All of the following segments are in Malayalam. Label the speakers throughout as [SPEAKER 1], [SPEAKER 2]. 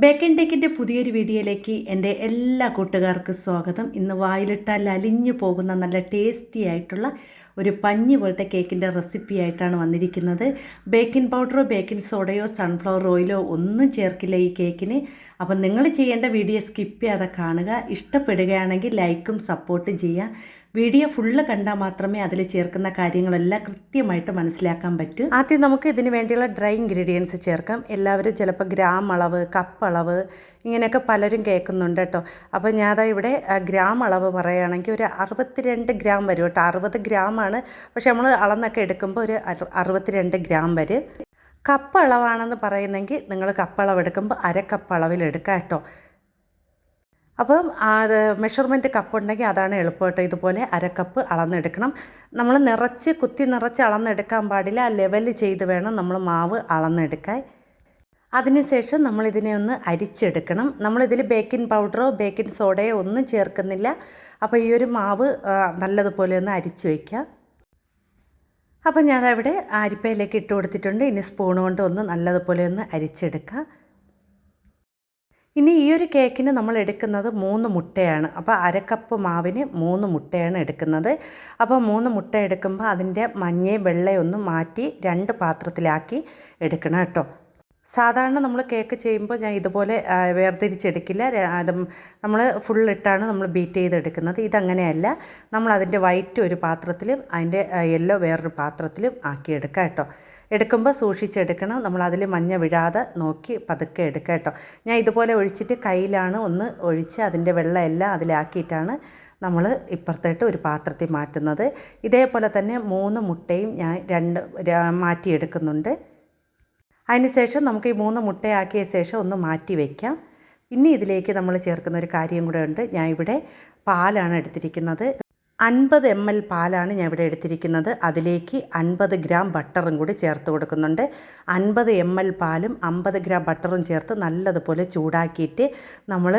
[SPEAKER 1] ബേക്കൻ ടെക്കിൻ്റെ പുതിയൊരു വീഡിയോയിലേക്ക് എൻ്റെ എല്ലാ കൂട്ടുകാർക്കും സ്വാഗതം. ഇന്ന് വായിലിട്ടാൽ അലിഞ്ഞു പോകുന്ന നല്ല ടേസ്റ്റി ആയിട്ടുള്ള ഒരു പഞ്ഞി പോലത്തെ കേക്കിൻ്റെ റെസിപ്പി ആയിട്ടാണ് വന്നിരിക്കുന്നത്. ബേക്കിംഗ് പൗഡറോ ബേക്കിംഗ് സോഡയോ സൺഫ്ലവർ ഓയിലോ ഒന്നും ചേർക്കില്ല ഈ കേക്കിന്. അപ്പം നിങ്ങൾ ചെയ്യേണ്ട വീഡിയോ സ്കിപ്പ് ചെയ്യാതെ കാണുക. ഇഷ്ടപ്പെടുകയാണെങ്കിൽ ലൈക്കും സപ്പോർട്ടും ചെയ്യുക. വീഡിയോ ഫുള്ള് കണ്ടാൽ മാത്രമേ അതിൽ ചേർക്കുന്ന കാര്യങ്ങളെല്ലാം കൃത്യമായിട്ട് മനസ്സിലാക്കാൻ പറ്റൂ. ആദ്യം നമുക്ക് ഇതിന് വേണ്ടിയുള്ള ഡ്രൈ ഇൻഗ്രീഡിയൻസ് ചേർക്കാം. എല്ലാവരും ചിലപ്പോൾ ഗ്രാം അളവ്, കപ്പ് അളവ് ഇങ്ങനെയൊക്കെ പലരും കേൾക്കുന്നുണ്ട് കേട്ടോ. അപ്പോൾ ഞാനതാ ഇവിടെ ഗ്രാം അളവ് പറയുകയാണെങ്കിൽ ഒരു 62 ഗ്രാം വരും കേട്ടോ. 60 ഗ്രാമാണ്, പക്ഷെ നമ്മൾ അളന്നൊക്കെ എടുക്കുമ്പോൾ ഒരു 62 ഗ്രാം വരും. കപ്പ് അളവാണെന്ന് പറയുന്നെങ്കിൽ നിങ്ങൾ കപ്പ് അളവ് എടുക്കുമ്പോൾ അരക്കപ്പ് അളവിൽ എടുക്കാം കേട്ടോ. അപ്പം അത് മെഷർമെൻറ്റ് കപ്പ് ഉണ്ടെങ്കിൽ അതാണ് എളുപ്പം കേട്ടോ. ഇതുപോലെ അരക്കപ്പ് അളന്നെടുക്കണം. നമ്മൾ കുത്തി നിറച്ച് അളന്നെടുക്കാൻ പാടില്ല. ആ ലെവൽ ചെയ്ത് വേണം നമ്മൾ മാവ് അളന്നെടുക്കാൻ. അതിനുശേഷം നമ്മളിതിനെ ഒന്ന് അരിച്ചെടുക്കണം. നമ്മളിതിൽ ബേക്കിംഗ് പൗഡറോ ബേക്കിംഗ് സോഡയോ ഒന്നും ചേർക്കുന്നില്ല. അപ്പോൾ ഈ ഒരു മാവ് നല്ലതുപോലെ ഒന്ന് അരിച്ച് വയ്ക്കാം. അപ്പം ഞാനവിടെ അരിപ്പയിലേക്ക് ഇട്ട് കൊടുത്തിട്ടുണ്ട്. ഇനി സ്പൂൺ കൊണ്ട് ഒന്ന് നല്ലതുപോലെ ഒന്ന് അരിച്ചെടുക്കാം. ഇനി ഈ ഒരു കേക്കിന് നമ്മൾ എടുക്കുന്നത് 3 മുട്ടയാണ്. അപ്പോൾ അരക്കപ്പ് മാവിന് 3 മുട്ടയാണ് എടുക്കുന്നത്. അപ്പോൾ 3 മുട്ട എടുക്കുമ്പോൾ അതിൻ്റെ മഞ്ഞയും വെള്ളയും ഒന്ന് മാറ്റി 2 പാത്രത്തിലാക്കി എടുക്കണം കേട്ടോ. സാധാരണ നമ്മൾ കേക്ക് ചെയ്യുമ്പോൾ ഞാൻ ഇതുപോലെ വേർതിരിച്ചെടുക്കില്ല. അത് നമ്മൾ ഫുള്ളിട്ടാണ് നമ്മൾ ബീറ്റ് ചെയ്തെടുക്കുന്നത്. ഇതങ്ങനെയല്ല. നമ്മൾ അതിൻ്റെ വൈറ്റ് ഒരു പാത്രത്തിലും അതിൻ്റെ യെല്ലോ വേറൊരു പാത്രത്തിലും ആക്കിയെടുക്കാം കേട്ടോ. എടുക്കുമ്പോൾ സൂക്ഷിച്ചെടുക്കണം. നമ്മൾ അതിൽ മഞ്ഞ വിഴാതെ നോക്കി പതുക്കെ എടുക്കുക കേട്ടോ. ഞാൻ ഇതുപോലെ ഒഴിച്ചിട്ട് കയ്യിലാണ് ഒന്ന് ഒഴിച്ച് അതിൻ്റെ വെള്ളം എല്ലാം അതിലാക്കിയിട്ടാണ് നമ്മൾ ഇപ്പുറത്തോട്ട് ഒരു പാത്രത്തിൽ മാറ്റുന്നത്. ഇതേപോലെ തന്നെ 3 മുട്ടയും ഞാൻ 2 മാറ്റിയെടുക്കുന്നുണ്ട്. അതിനുശേഷം നമുക്ക് ഈ 3 മുട്ടയാക്കിയ ശേഷം ഒന്ന് മാറ്റി വയ്ക്കാം. ഇനി ഇതിലേക്ക് നമ്മൾ ചേർക്കുന്ന ഒരു കാര്യം കൂടെ ഉണ്ട്. ഞാൻ ഇവിടെ പാലാണ് എടുത്തിരിക്കുന്നത്. 50 ml പാലാണ് ഞാൻ ഇവിടെ എടുത്തിരിക്കുന്നത്. അതിലേക്ക് 50 ഗ്രാം ബട്ടറും കൂടി ചേർത്ത് കൊടുക്കുന്നുണ്ട്. 50 ml പാലും 50 ഗ്രാം ബട്ടറും ചേർത്ത് നല്ലതുപോലെ ചൂടാക്കിയിട്ട് നമ്മൾ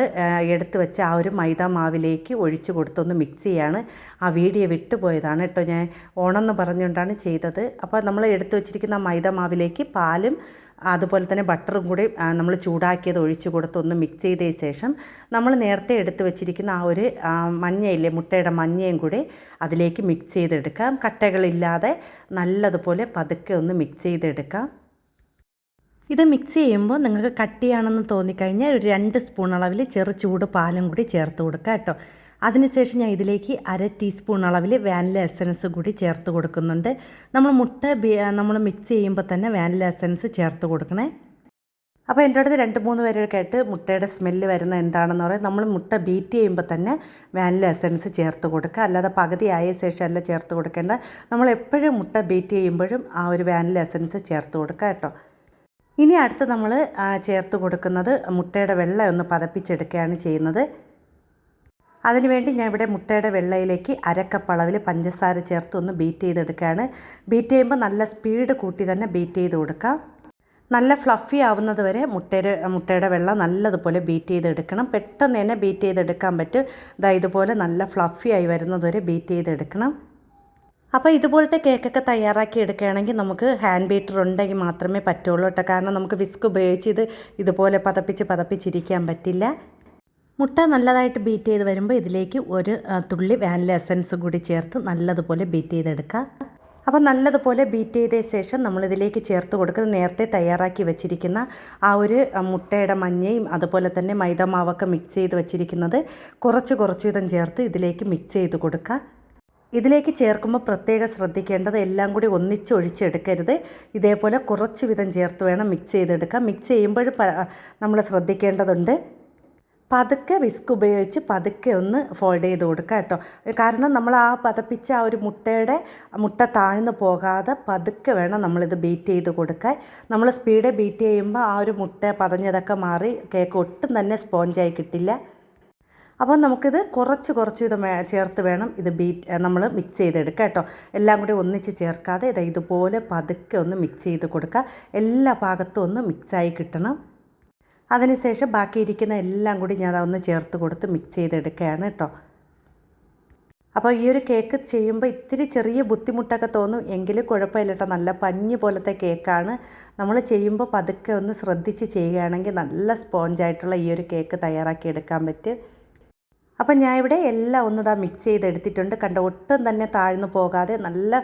[SPEAKER 1] എടുത്തു വെച്ച ആ ഒരു മൈദ മാവിലേക്ക് ഒഴിച്ച് കൊടുത്തൊന്ന് മിക്സ് ചെയ്യാണ്. ആ വീഡിയോ വിട്ടുപോയതാണ് കേട്ടോ. ഞാൻ ഓണമെന്ന് പറഞ്ഞുകൊണ്ടാണ് ചെയ്തത്. അപ്പോൾ നമ്മൾ എടുത്തു വെച്ചിരിക്കുന്ന മൈദ മാവിലേക്ക് പാലും അതുപോലെ തന്നെ ബട്ടറും കൂടി നമ്മൾ ചൂടാക്കിയത് ഒഴിച്ച് കൊടുത്ത് ഒന്ന് മിക്സ് ചെയ്തതിന് ശേഷം നമ്മൾ നേരത്തെ എടുത്ത് വെച്ചിരിക്കുന്ന ആ ഒരു മഞ്ഞയില്ലേ, മുട്ടയുടെ മഞ്ഞയും കൂടി അതിലേക്ക് മിക്സ് ചെയ്തെടുക്കാം. കട്ടകളില്ലാതെ നല്ലതുപോലെ പതുക്കെ ഒന്ന് മിക്സ് ചെയ്തെടുക്കാം. ഇത് മിക്സ് ചെയ്യുമ്പോൾ നിങ്ങൾക്ക് കട്ടിയാണെന്ന് തോന്നിക്കഴിഞ്ഞാൽ ഒരു 2 സ്പൂൺ അളവിൽ ചെറു ചൂട് പാലും കൂടി ചേർത്ത് കൊടുക്കുക കേട്ടോ. അതിനുശേഷം ഞാൻ ഇതിലേക്ക് 1/2 ടീസ്പൂൺ അളവിൽ വാനില എസൻസ് കൂടി ചേർത്ത് കൊടുക്കുന്നുണ്ട്. നമ്മൾ മിക്സ് ചെയ്യുമ്പോൾ തന്നെ വാനില എസൻസ് ചേർത്ത് കൊടുക്കണേ. അപ്പോൾ എൻ്റെ അടുത്ത് 2-3 പേരൊക്കെ ആയിട്ട് മുട്ടയുടെ സ്മെല്ല് വരുന്ന എന്താണെന്ന് പറയും. നമ്മൾ മുട്ട ബീറ്റ് ചെയ്യുമ്പോൾ തന്നെ വാനില എസൻസ് ചേർത്ത് കൊടുക്കുക. അല്ലാതെ പകുതി ആയ ശേഷം അല്ല ചേർത്ത് കൊടുക്കേണ്ട. നമ്മൾ എപ്പോഴും മുട്ട ബീറ്റ് ചെയ്യുമ്പോഴും ആ ഒരു വാനില എസൻസ് ചേർത്ത് കൊടുക്കുക കേട്ടോ. ഇനി അടുത്ത് നമ്മൾ ചേർത്ത് കൊടുക്കുന്നത് മുട്ടയുടെ വെള്ളം ഒന്ന് പതപ്പിച്ചെടുക്കുകയാണ് ചെയ്യുന്നത്. അതിനുവേണ്ടി ഞാൻ ഇവിടെ മുട്ടയുടെ വെള്ളയിലേക്ക് അരക്കപ്പ് അളവിൽ പഞ്ചസാര ചേർത്ത് ഒന്ന് ബീറ്റ് ചെയ്തെടുക്കുകയാണ്. ബീറ്റ് ചെയ്യുമ്പോൾ നല്ല സ്പീഡ് കൂട്ടി തന്നെ ബീറ്റ് ചെയ്ത് കൊടുക്കാം. നല്ല ഫ്ലഫി ആവുന്നത് വരെ മുട്ടയുടെ വെള്ളം നല്ലതുപോലെ ബീറ്റ് ചെയ്തെടുക്കണം. പെട്ടെന്ന് തന്നെ ബീറ്റ് ചെയ്തെടുക്കാൻ പറ്റും. ഇതുപോലെ നല്ല ഫ്ലഫി ആയി വരുന്നത് വരെ ബീറ്റ് ചെയ്തെടുക്കണം. അപ്പോൾ ഇതുപോലത്തെ കേക്കൊക്കെ തയ്യാറാക്കി എടുക്കുകയാണെങ്കിൽ നമുക്ക് ഹാൻഡ് ബീറ്റർ ഉണ്ടെങ്കിൽ മാത്രമേ പറ്റുള്ളൂ കേട്ടോ. കാരണം നമുക്ക് വിസ്ക് ഉപയോഗിച്ച് ഇതുപോലെ പതപ്പിച്ചിരിക്കാൻ പറ്റില്ല. മുട്ട നല്ലതായിട്ട് ബീറ്റ് ചെയ്ത് വരുമ്പോൾ ഇതിലേക്ക് ഒരു തുള്ളി വാനില എസൻസ് കൂടി ചേർത്ത് നല്ലതുപോലെ ബീറ്റ് ചെയ്തെടുക്കുക. അപ്പോൾ നല്ലതുപോലെ ബീറ്റ് ചെയ്തതിന് ശേഷം നമ്മളിതിലേക്ക് ചേർത്ത് കൊടുക്കുന്നത് നേരത്തെ തയ്യാറാക്കി വെച്ചിരിക്കുന്ന ആ ഒരു മുട്ടയുടെ മഞ്ഞയും അതുപോലെ തന്നെ മൈദമാവൊക്കെ മിക്സ് ചെയ്ത് വെച്ചിരിക്കുന്നത് കുറച്ച് വീതം ചേർത്ത് ഇതിലേക്ക് മിക്സ് ചെയ്ത് കൊടുക്കുക. ഇതിലേക്ക് ചേർക്കുമ്പോൾ പ്രത്യേകം ശ്രദ്ധിക്കേണ്ടത് എല്ലാം കൂടി ഒന്നിച്ച് ഒഴിച്ചെടുക്കരുത്. ഇതേപോലെ കുറച്ച് വീതം ചേർത്ത് വേണം മിക്സ് ചെയ്തെടുക്കുക. മിക്സ് ചെയ്യുമ്പോഴും നമ്മൾ ശ്രദ്ധിക്കേണ്ടതുണ്ട്. പതുക്കെ വിസ്ക് ഉപയോഗിച്ച് പതുക്കെ ഒന്ന് ഫോൾഡ് ചെയ്ത് കൊടുക്കുക കേട്ടോ. കാരണം നമ്മൾ ആ പതപ്പിച്ച ആ ഒരു മുട്ട താഴ്ന്നു പോകാതെ പതുക്കെ വേണം നമ്മളിത് ബീറ്റ് ചെയ്ത് കൊടുക്കാൻ. നമ്മൾ സ്പീഡ് ബീറ്റ് ചെയ്യുമ്പോൾ ആ ഒരു മുട്ട പതഞ്ഞതൊക്കെ മാറി കേക്ക് ഒട്ടും തന്നെ സ്പോഞ്ചായി കിട്ടില്ല. അപ്പോൾ നമുക്കിത് കുറച്ച് ഇത് ചേർത്ത് വേണം ഇത് നമ്മൾ മിക്സ് ചെയ്തെടുക്കുക കേട്ടോ. എല്ലാം കൂടി ഒന്നിച്ച് ചേർക്കാതെ ഇതുപോലെ പതുക്കെ ഒന്ന് മിക്സ് ചെയ്ത് കൊടുക്കുക. എല്ലാ ഭാഗത്തും ഒന്ന് മിക്സായി കിട്ടണം. അതിനുശേഷം ബാക്കിയിരിക്കുന്ന എല്ലാം കൂടി ഞാൻ അതൊന്ന് ചേർത്ത് കൊടുത്ത് മിക്സ് ചെയ്തെടുക്കുകയാണ് കേട്ടോ. അപ്പോൾ ഈ ഒരു കേക്ക് ചെയ്യുമ്പോൾ ഇത്തിരി ചെറിയ ബുദ്ധിമുട്ടൊക്കെ തോന്നും, എങ്കിലും കുഴപ്പമില്ല കേട്ടോ. നല്ല പഞ്ഞി പോലത്തെ കേക്കാണ്. നമ്മൾ ചെയ്യുമ്പോൾ പതുക്കെ ഒന്ന് ശ്രദ്ധിച്ച് ചെയ്യുകയാണെങ്കിൽ നല്ല സ്പോഞ്ചായിട്ടുള്ള ഈ ഒരു കേക്ക് തയ്യാറാക്കി എടുക്കാൻ പറ്റും. അപ്പം ഞാൻ ഇവിടെ എല്ലാം ഒന്ന് മിക്സ് ചെയ്തെടുത്തിട്ടുണ്ട്. കണ്ട ഒട്ടും തന്നെ താഴ്ന്നു പോകാതെ നല്ല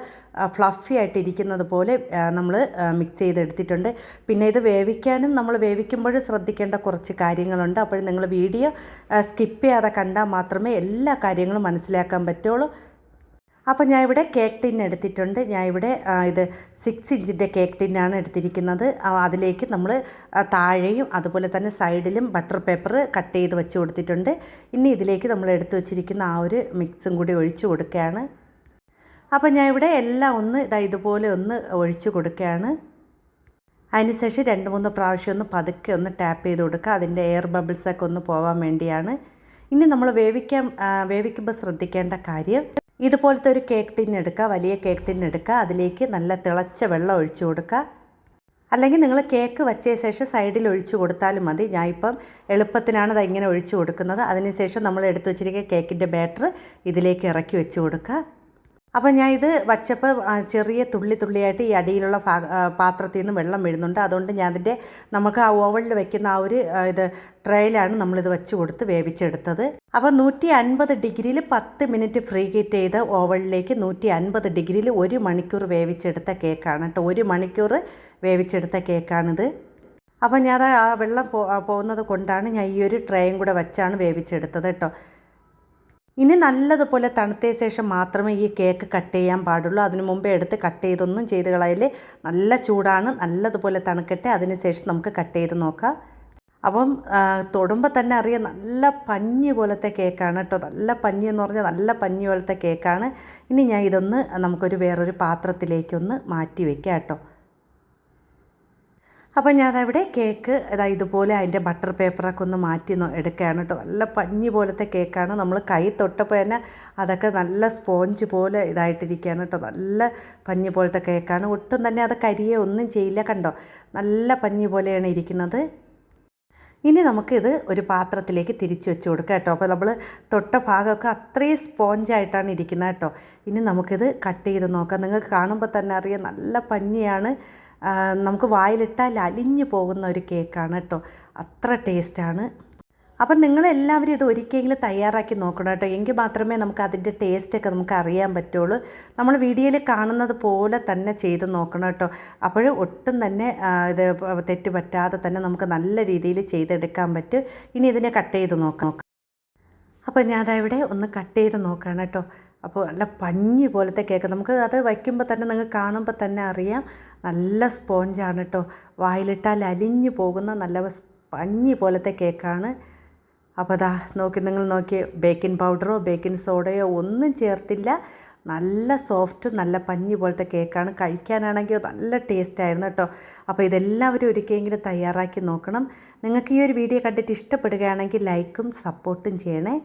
[SPEAKER 1] ഫ്ലഫി ആയിട്ടിരിക്കുന്നത് പോലെ നമ്മൾ മിക്സ് ചെയ്തെടുത്തിട്ടുണ്ട്. പിന്നെ ഇത് വേവിക്കാനും നമ്മൾ വേവിക്കുമ്പോൾ ശ്രദ്ധിക്കേണ്ട കുറച്ച് കാര്യങ്ങളുണ്ട്. അപ്പോൾ നിങ്ങൾ വീഡിയോ സ്കിപ്പ് ചെയ്യാതെ കണ്ടാൽ മാത്രമേ എല്ലാ കാര്യങ്ങളും മനസ്സിലാക്കാൻ പറ്റുള്ളൂ. അപ്പോൾ ഞാൻ ഇവിടെ കേക്ക് ടിൻ എടുത്തിട്ടുണ്ട്. ഞാൻ ഇവിടെ ഇത് 6 ഇഞ്ചിൻ്റെ കേക്ക് ടിന്നാണ് എടുത്തിരിക്കുന്നത്. അതിലേക്ക് നമ്മൾ താഴെയും അതുപോലെ തന്നെ സൈഡിലും ബട്ടർ പേപ്പർ കട്ട് ചെയ്ത് വെച്ച് കൊടുത്തിട്ടുണ്ട്. ഇനി ഇതിലേക്ക് നമ്മൾ എടുത്തു വച്ചിരിക്കുന്ന ആ ഒരു മിക്സും കൂടി ഒഴിച്ചു കൊടുക്കുകയാണ്. അപ്പോൾ ഞാൻ ഇവിടെ എല്ലാം ഒന്ന് ഇതുപോലെ ഒന്ന് ഒഴിച്ചു കൊടുക്കുകയാണ്. അതിനുശേഷം 2-3 പ്രാവശ്യം ഒന്ന് പതുക്കെ ഒന്ന് ടാപ്പ് ചെയ്ത് കൊടുക്കുക. അതിൻ്റെ എയർ ബബിൾസൊക്കെ ഒന്ന് പോകാൻ വേണ്ടിയാണ്. ഇനി നമ്മൾ വേവിക്കുമ്പോൾ ശ്രദ്ധിക്കേണ്ട കാര്യം, ഇതുപോലത്തെ ഒരു കേക്ക് ടിൻ എടുക്കുക, വലിയ കേക്ക് ടിൻ എടുക്കുക. അതിലേക്ക് നല്ല തിളച്ച വെള്ളം ഒഴിച്ചു കൊടുക്കുക. അല്ലെങ്കിൽ നിങ്ങൾ കേക്ക് വച്ച ശേഷം സൈഡിൽ ഒഴിച്ചു കൊടുത്താലും മതി. ഞാൻ ഇപ്പം എളുപ്പത്തിനാണ് ഇത് ഇങ്ങനെ ഒഴിച്ചു കൊടുക്കുന്നത്. അതിനുശേഷം നമ്മൾ എടുത്തു വച്ചിരിക്കുന്ന കേക്കിൻ്റെ ബാറ്റർ ഇതിലേക്ക് ഇറക്കി വെച്ച് കൊടുക്കുക. അപ്പോൾ ഞാൻ ഇത് വച്ചപ്പോൾ ചെറിയ തുള്ളിയായിട്ട് ഈ അടിയിലുള്ള പാത്രത്തിൽ നിന്ന് വെള്ളം വീഴുന്നുണ്ട്. അതുകൊണ്ട് ഞാൻ അതിൻ്റെ നമുക്ക് ആ ഓവനിൽ വെക്കുന്ന ആ ഒരു ട്രേയിലാണ് നമ്മളിത് വെച്ച് കൊടുത്ത് വേവിച്ചെടുത്തത്. അപ്പോൾ 150 ഡിഗ്രിയിൽ 10 മിനിറ്റ് ഫ്രീ ഹീറ്റ് ചെയ്ത ഓവനിലേക്ക് 150 ഡിഗ്രിയിൽ 1 മണിക്കൂർ വേവിച്ചെടുത്ത കേക്കാണ് കേട്ടോ. 1 മണിക്കൂർ വേവിച്ചെടുത്ത കേക്കാണിത്. അപ്പോൾ ഞാൻ ആ വെള്ളം പോകുന്നത് കൊണ്ടാണ് ഞാൻ ഈ ഒരു ട്രേയും കൂടെ വെച്ചാണ് വേവിച്ചെടുത്തത് കേട്ടോ. ഇനി നല്ലതുപോലെ തണുത്ത ശേഷം മാത്രമേ ഈ കേക്ക് കട്ട് ചെയ്യാൻ പാടുള്ളൂ. അതിനു മുമ്പേ എടുത്ത് കട്ട് ചെയ്തൊന്നും ചെയ്ത് കളയില്ലേ. നല്ല ചൂടാണ്, നല്ലതുപോലെ തണുക്കട്ടെ. അതിന് ശേഷം നമുക്ക് കട്ട് ചെയ്ത് നോക്കാം. അപ്പം തൊടുമ്പോൾ തന്നെ അറിയാം നല്ല പഞ്ഞി പോലത്തെ കേക്കാണ് കേട്ടോ. നല്ല പഞ്ഞി എന്ന് പറഞ്ഞാൽ നല്ല പഞ്ഞി പോലത്തെ കേക്കാണ്. ഇനി ഞാൻ ഇതൊന്ന് നമുക്കൊരു വേറൊരു പാത്രത്തിലേക്കൊന്ന് മാറ്റി വയ്ക്കാം കേട്ടോ. അപ്പോൾ ഞാനവിടെ കേക്ക് ഇതുപോലെ അതിൻ്റെ ബട്ടർ പേപ്പറൊക്കെ ഒന്ന് മാറ്റി എടുക്കുകയാണ് കേട്ടോ. നല്ല പഞ്ഞി പോലത്തെ കേക്കാണ്. നമ്മൾ കൈ തൊട്ടപ്പോൾ തന്നെ അതൊക്കെ നല്ല സ്പോഞ്ച് പോലെ ഇതായിട്ടിരിക്കുകയാണ് കേട്ടോ. നല്ല പഞ്ഞി പോലത്തെ കേക്കാണ്. ഒട്ടും തന്നെ അത് കരിയെ ഒന്നും ചെയ്യില്ല. കണ്ടോ, നല്ല പഞ്ഞി പോലെയാണ് ഇരിക്കുന്നത്. ഇനി നമുക്കിത് ഒരു പാത്രത്തിലേക്ക് തിരിച്ച് വെച്ച് കൊടുക്കാം കേട്ടോ. അപ്പോൾ നമ്മൾ തൊട്ട ഭാഗമൊക്കെ അത്രയും സ്പോഞ്ചായിട്ടാണ് ഇരിക്കുന്നത് കേട്ടോ. ഇനി നമുക്കിത് കട്ട് ചെയ്ത് നോക്കാം. നിങ്ങൾക്ക് കാണുമ്പോൾ തന്നെ അറിയാം നല്ല പഞ്ഞിയാണ്. നമുക്ക് വായിലിട്ടാൽ അലിഞ്ഞു പോകുന്ന ഒരു കേക്കാണ് കേട്ടോ. അത്ര ടേസ്റ്റാണ്. അപ്പം നിങ്ങളെല്ലാവരും ഇത് ഒരിക്കലെങ്കിലും തയ്യാറാക്കി നോക്കണം കേട്ടോ. എങ്കിൽ മാത്രമേ നമുക്ക് അതിൻ്റെ ടേസ്റ്റൊക്കെ നമുക്ക് അറിയാൻ പറ്റുള്ളൂ. നമ്മൾ വീഡിയോയിൽ കാണുന്നത് പോലെ തന്നെ ചെയ്ത് നോക്കണം കേട്ടോ. അപ്പോൾ ഒട്ടും തന്നെ ഇത് തെറ്റ് പറ്റാതെ തന്നെ നമുക്ക് നല്ല രീതിയിൽ ചെയ്തെടുക്കാൻ പറ്റും. ഇനി ഇതിനെ കട്ട് ചെയ്ത് നോക്കാം. അപ്പോൾ ഞാൻ അതവിടെ ഒന്ന് കട്ട് ചെയ്ത് നോക്കണം കേട്ടോ. അപ്പോൾ നല്ല പഞ്ഞി പോലത്തെ കേക്ക്, നമുക്ക് അത് വയ്ക്കുമ്പോൾ തന്നെ നിങ്ങൾക്ക് കാണുമ്പോൾ തന്നെ അറിയാം നല്ല സ്പോഞ്ചാണ് കേട്ടോ. വായിലിട്ടാൽ അലിഞ്ഞു പോകുന്ന നല്ല പഞ്ഞി പോലത്തെ കേക്കാണ്. അപ്പോൾ നിങ്ങൾ നോക്കി, ബേക്കിംഗ് പൗഡറോ ബേക്കിംഗ് സോഡയോ ഒന്നും ചേർത്തില്ല. നല്ല സോഫ്റ്റ് നല്ല പഞ്ഞി പോലത്തെ കേക്കാണ്. കഴിക്കാനാണെങ്കിൽ നല്ല ടേസ്റ്റായിരുന്നു കേട്ടോ. അപ്പോൾ ഇതെല്ലാവരും ഒരിക്കലെങ്കിലും തയ്യാറാക്കി നോക്കണം. നിങ്ങൾക്ക് ഈ ഒരു വീഡിയോ കണ്ടിട്ട് ഇഷ്ടപ്പെടുകയാണെങ്കിൽ ലൈക്കും സപ്പോർട്ടും ചെയ്യണേ.